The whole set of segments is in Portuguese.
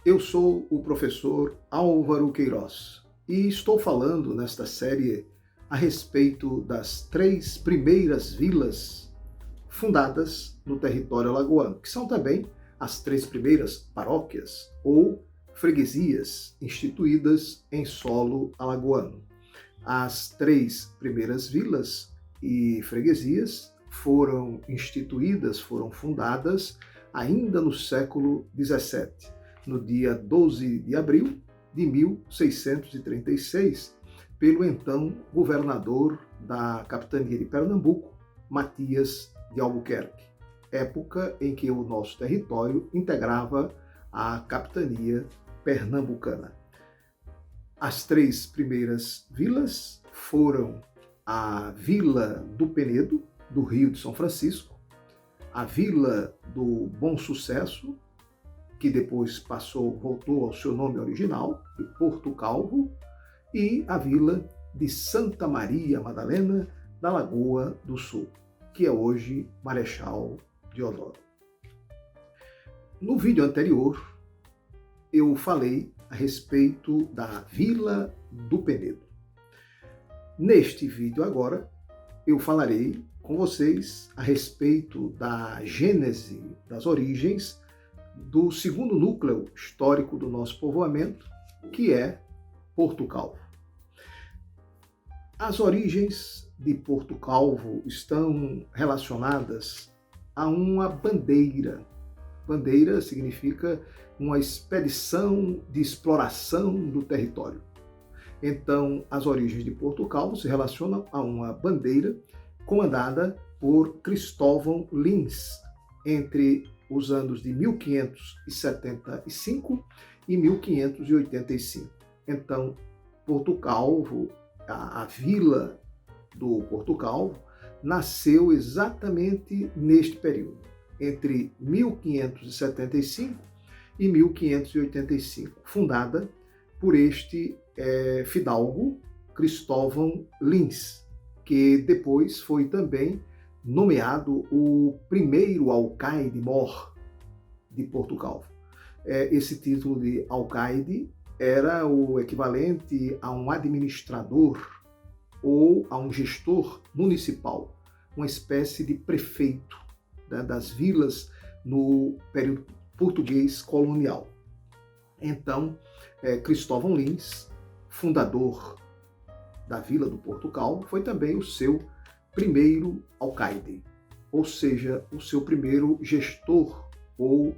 Eu sou o professor Álvaro Queiroz e estou falando nesta série a respeito das 3 primeiras vilas fundadas no território alagoano, que são também as 3 primeiras paróquias ou freguesias instituídas em solo alagoano. As 3 primeiras vilas e freguesias foram instituídas, foram fundadas ainda no século XVII, no dia 12 de abril de 1636, pelo então governador da capitania de Pernambuco, Matias de Albuquerque, época em que o nosso território integrava a capitania pernambucana. As 3 primeiras vilas foram a Vila do Penedo, do Rio de São Francisco, a Vila do Bom Sucesso, que depois voltou ao seu nome original, de Porto Calvo, e a Vila de Santa Maria Madalena, da Lagoa do Sul, que é hoje Marechal Deodoro. No vídeo anterior, eu falei a respeito da Vila do Penedo. Neste vídeo agora, eu falarei com vocês a respeito da gênese, das origens do segundo núcleo histórico do nosso povoamento, que é Porto Calvo. As origens de Porto Calvo estão relacionadas a uma bandeira. Bandeira significa uma expedição de exploração do território. Então, as origens de Porto Calvo se relacionam a uma bandeira comandada por Cristóvão Lins, entre os anos de 1575 e 1585. Então, Porto Calvo, a vila do Porto Calvo, nasceu exatamente neste período, entre 1575 e 1585, fundada por este fidalgo Cristóvão Lins, que depois foi também nomeado o primeiro alcaide-mor de Porto Calvo. Esse título de alcaide era o equivalente a um administrador ou a um gestor municipal, uma espécie de prefeito, né, das vilas no período português colonial. Então, Cristóvão Lins, fundador da vila do Porto Calvo, foi também o seu primeiro alcaide, ou seja, o seu primeiro gestor ou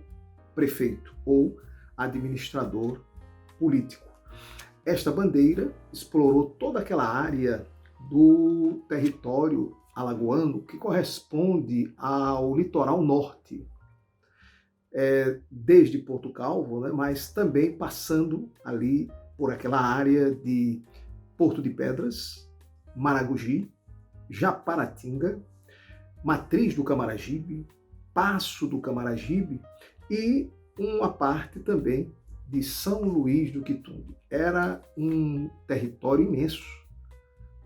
prefeito ou administrador político. Esta bandeira explorou toda aquela área do território alagoano que corresponde ao litoral norte, desde Porto Calvo, né, mas também passando ali por aquela área de Porto de Pedras, Maragogi, Japaratinga, Matriz do Camaragibe, Passo do Camaragibe e uma parte também de São Luís do Quitumbe. Era um território imenso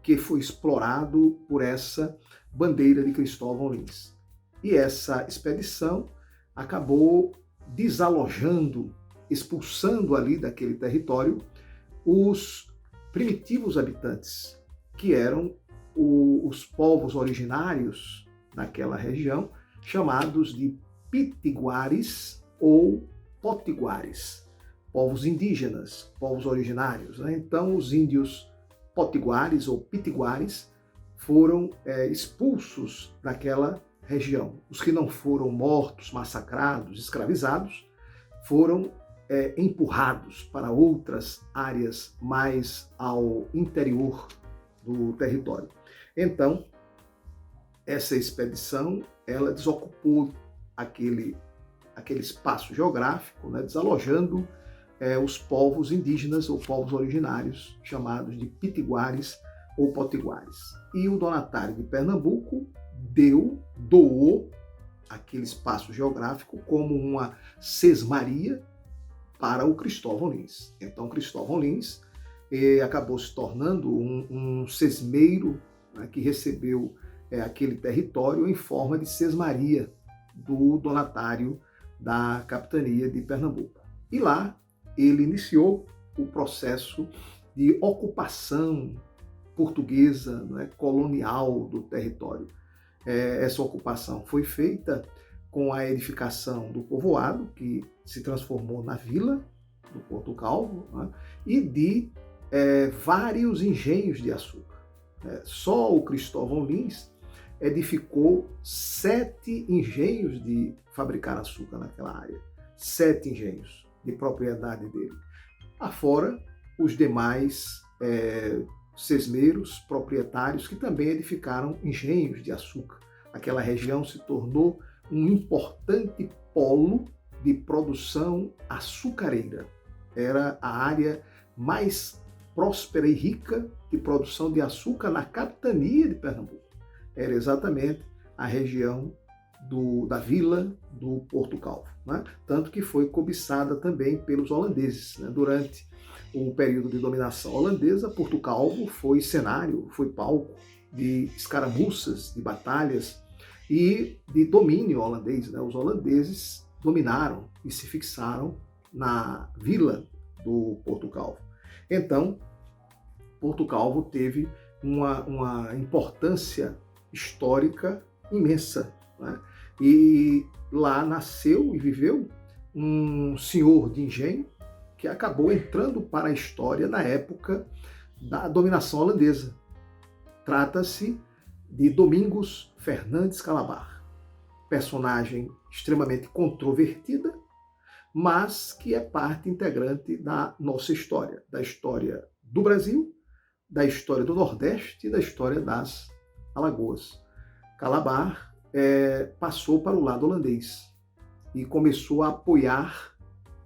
que foi explorado por essa bandeira de Cristóvão Lins. E essa expedição acabou desalojando, expulsando ali daquele território os primitivos habitantes, que eram os povos originários daquela região, chamados de pitiguares ou potiguares, povos indígenas, povos originários, né? Então, os índios potiguares ou pitiguares foram expulsos daquela região. Os que não foram mortos, massacrados, escravizados, foram empurrados para outras áreas mais ao interior do território. Então, essa expedição, ela desocupou aquele espaço geográfico, né, desalojando os povos indígenas ou povos originários, chamados de pitiguares ou potiguares. E o donatário de Pernambuco doou aquele espaço geográfico como uma sesmaria para o Cristóvão Lins. Então, Cristóvão Lins acabou se tornando um sesmeiro, né, que recebeu aquele território em forma de sesmaria do donatário da capitania de Pernambuco. E lá ele iniciou o processo de ocupação portuguesa, né, colonial do território. Essa ocupação foi feita com a edificação do povoado, que se transformou na vila do Porto Calvo, né, e de vários engenhos de açúcar. Só o Cristóvão Lins edificou 7 engenhos de fabricar açúcar naquela área. 7 engenhos de propriedade dele. Afora os demais sesmeiros, proprietários, que também edificaram engenhos de açúcar. Aquela região se tornou um importante polo de produção açucareira. Era a área mais próspera e rica de produção de açúcar na capitania de Pernambuco. Era exatamente a região da vila do Porto Calvo, né? Tanto que foi cobiçada também pelos holandeses, né? Durante o período de dominação holandesa, Porto Calvo foi cenário, foi palco de escaramuças, de batalhas e de domínio holandês, né? Os holandeses dominaram e se fixaram na vila do Porto Calvo. Então, Porto Calvo teve uma importância histórica imensa, né? E lá nasceu e viveu um senhor de engenho que acabou entrando para a história na época da dominação holandesa. Trata-se de Domingos Fernandes Calabar, personagem extremamente controvertida, mas que é parte integrante da nossa história, da história do Brasil, da história do Nordeste e da história das Alagoas. Calabar passou para o lado holandês e começou a apoiar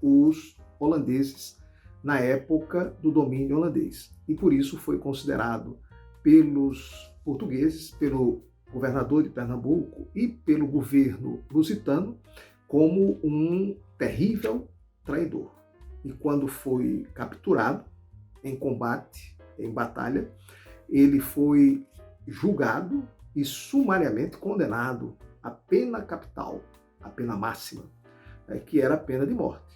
os holandeses na época do domínio holandês. E por isso foi considerado pelos portugueses, pelo governador de Pernambuco e pelo governo lusitano como um terrível traidor. E quando foi capturado em combate, em batalha, ele foi julgado e sumariamente condenado à pena capital, à pena máxima, que era a pena de morte.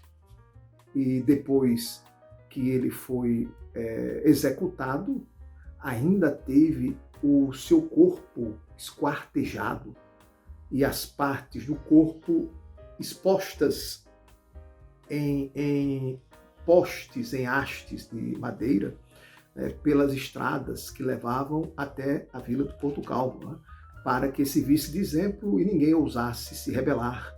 E depois que ele foi executado, ainda teve o seu corpo esquartejado e as partes do corpo expostas em postes, em hastes de madeira, pelas estradas que levavam até a vila do Porto Calvo, né, para que servisse de exemplo e ninguém ousasse se rebelar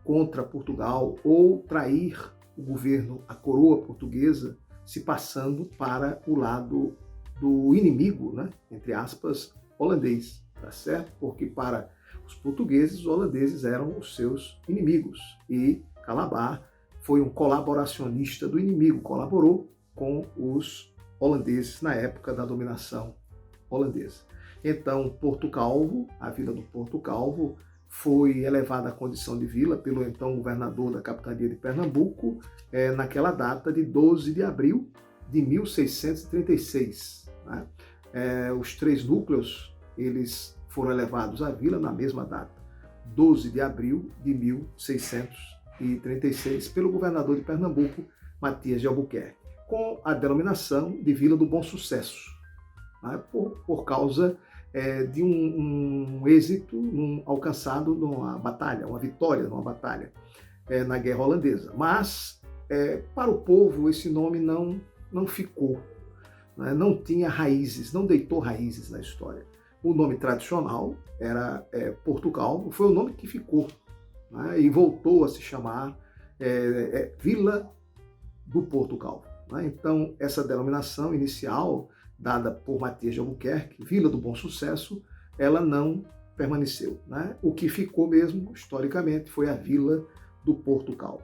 contra Portugal ou trair o governo, a coroa portuguesa, se passando para o lado do inimigo, né, entre aspas, holandês, tá certo? Porque para os portugueses, os holandeses eram os seus inimigos e Calabar foi um colaboracionista do inimigo, colaborou com os holandeses na época da dominação holandesa. Então, Porto Calvo, a vila do Porto Calvo, foi elevada à condição de vila pelo então governador da capitania de Pernambuco, naquela data de 12 de abril de 1636. Né? Os 3 núcleos eles foram elevados à vila na mesma data, 12 de abril de 1636, pelo governador de Pernambuco, Matias de Albuquerque, com a denominação de Vila do Bom Sucesso, né? por causa de um êxito alcançado numa batalha, uma vitória numa batalha na Guerra Holandesa. Mas, para o povo, esse nome não ficou, né? Não tinha raízes, não deitou raízes na história. O nome tradicional era Porto Calvo, foi o nome que ficou, né? E voltou a se chamar Vila do Porto Calvo. Né? Então, essa denominação inicial, dada por Matias de Albuquerque, Vila do Bom Sucesso, ela não permaneceu. Né? O que ficou mesmo, historicamente, foi a Vila do Porto Calvo.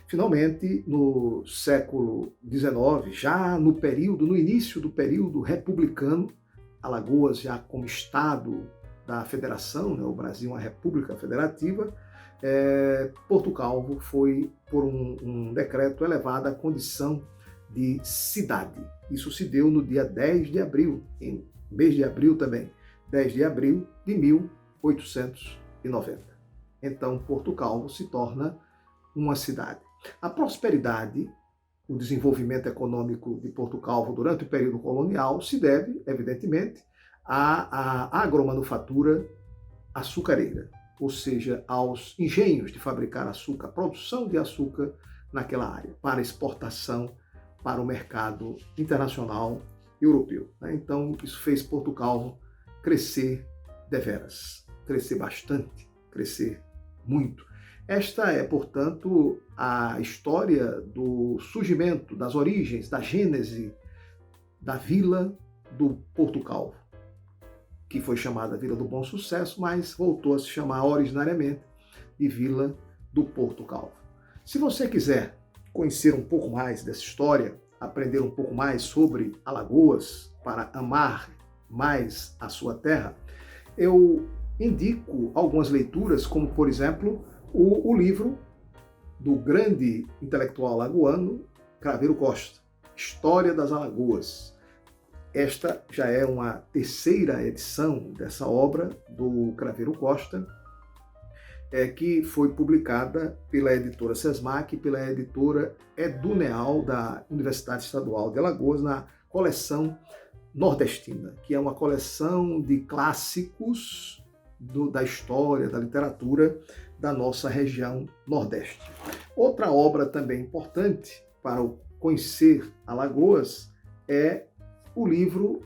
Finalmente, no século XIX, já no início do período republicano, Alagoas já como Estado da Federação, né? O Brasil uma república federativa, Porto Calvo foi, por um decreto, elevado à condição de cidade. Isso se deu no dia 10 de abril, em mês de abril também, 10 de abril de 1890. Então, Porto Calvo se torna uma cidade. A prosperidade o desenvolvimento econômico de Porto Calvo durante o período colonial se deve, evidentemente, à agromanufatura açucareira, ou seja, aos engenhos de fabricar açúcar, produção de açúcar naquela área, para exportação para o mercado internacional europeu. Então, isso fez Porto Calvo crescer deveras, crescer bastante, crescer muito. Esta é, portanto, a história do surgimento, das origens, da gênese da vila do Porto Calvo, que foi chamada Vila do Bom Sucesso, mas voltou a se chamar originariamente de Vila do Porto Calvo. Se você quiser conhecer um pouco mais dessa história, aprender um pouco mais sobre Alagoas, para amar mais a sua terra, eu indico algumas leituras, como, por exemplo, o livro do grande intelectual alagoano, Craveiro Costa, História das Alagoas. Esta já é uma terceira edição dessa obra do Craveiro Costa, que foi publicada pela editora Sesmac e pela editora Eduneal da Universidade Estadual de Alagoas, na coleção nordestina, que é uma coleção de clássicos da história, da literatura da nossa região Nordeste. Outra obra também importante para conhecer Alagoas é o livro,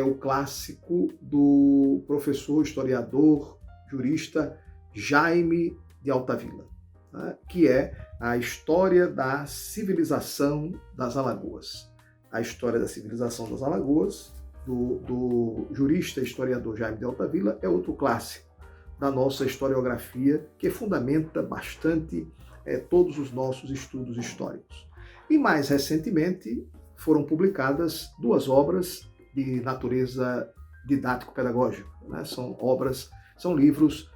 o clássico do professor, historiador, jurista Jaime de Altavilla, né, que é a história da civilização das Alagoas. A história da civilização das Alagoas, do jurista e historiador Jaime de Altavilla, é outro clássico da nossa historiografia, que fundamenta bastante todos os nossos estudos históricos. E mais recentemente foram publicadas duas obras de natureza didático-pedagógica, né? São livros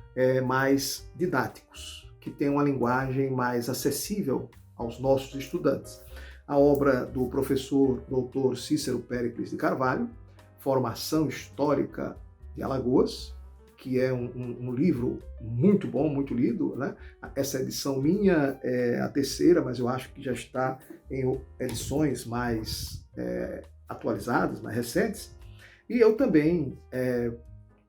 mais didáticos, que têm uma linguagem mais acessível aos nossos estudantes. A obra do professor Dr. Cícero Péricles de Carvalho, Formação Histórica de Alagoas, que é um livro muito bom, muito lido, né? Essa edição minha é a terceira, mas eu acho que já está em edições mais atualizadas, mais recentes. E eu também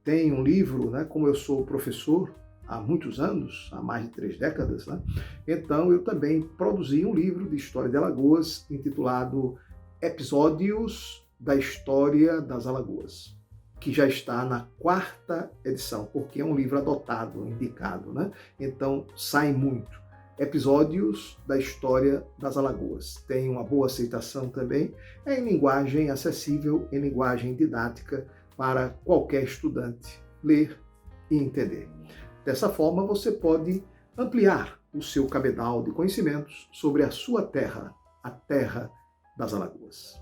tenho um livro, né? Como eu sou professor há muitos anos, há mais de 3 décadas, né? Então eu também produzi um livro de história de Alagoas intitulado Episódios da História das Alagoas, que já está na 4ª edição, porque é um livro adotado, indicado, né? Então sai muito. Episódios da História das Alagoas. Tem uma boa aceitação também, em linguagem acessível, em linguagem didática, para qualquer estudante ler e entender. Dessa forma, você pode ampliar o seu cabedal de conhecimentos sobre a sua terra, a terra das Alagoas.